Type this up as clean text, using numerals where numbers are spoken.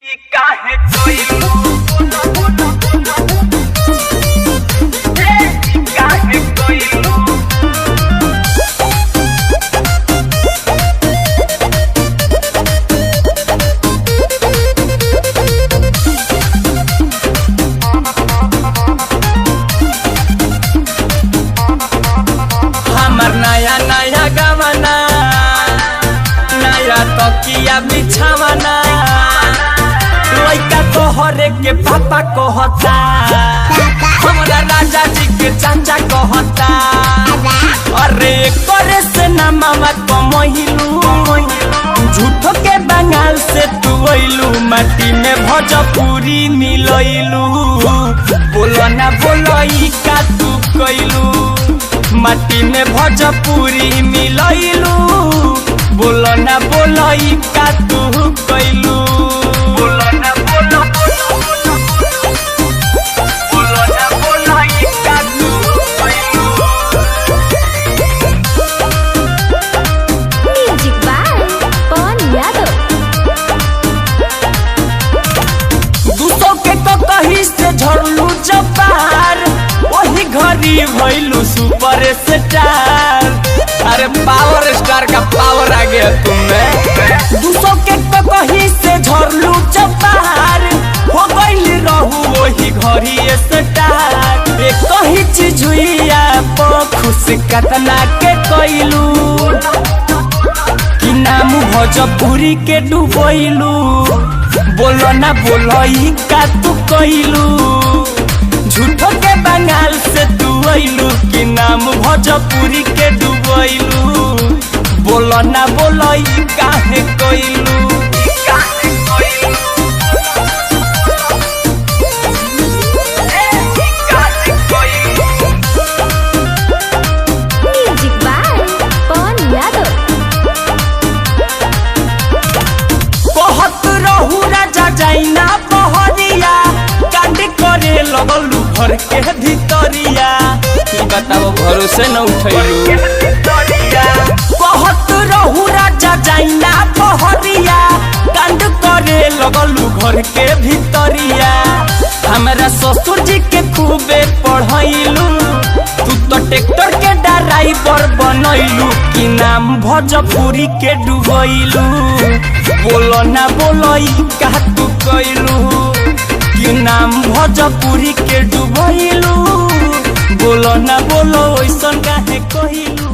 काहे कोइलू काहे कोइलू हमर नया नया गवना नया तकिया बिछावना लइका तोहरे के पापा कहता हमरा राजा जी के चाचा कहता अरे करे से ना मामा कमहिलू झूठो के बंगाल से तू अइलू माटी में भोजपुरी मिलइलू बोलो ना बोलई का तू कइलू माटी में भोजपुरी मिलइलू बोलो ना बोलई का तू कइलू बोलो ना बोलो बोलो ना बोलई का तू कइलू म्यूजिक बाय पवन यादव। दूसों के तो कहीं से झड़लू जबार वही घड़ी भइलू सुपर स्टार अरे पावर स्टार का पावर आ गया तुम्हें दूसों के तो कहीं से झड़लू जबार हो गइल रहू वही घड़ी स्टार एक कहीं चीज हुई आप खुश कतना के कइलू कि नाम भोजपुरी के डूबइलू बोलो ना बोलई का तू कइलू झूठो के बंगाल से तू अइलू कि नाम भोजपुरी के डूबइलू बोलो ना बोलई काहे कइलू काहे कइलू काहे कइलू म्यूजिक बाय पवन यादव। कहत रहू राजा जाइना बहरिया कांड करे लगलू घर के भीतरिया की बताओ भरोसे न उठैलू कहत रहू राजा जाइना बहरिया कांड करे लगलू घर के भीतरिया हमरा ससुर जी के खूबे पढ़ैलू तू तो ट्रैक्टर के ड्राइवर बनैलू कि नाम भोजपुरी के डूबैलू बोलो ना बोलई का तू कइलू कि नाम भोजपुरी के डूबैलू बोलो ना बोलो ऐसन काहे कइलू।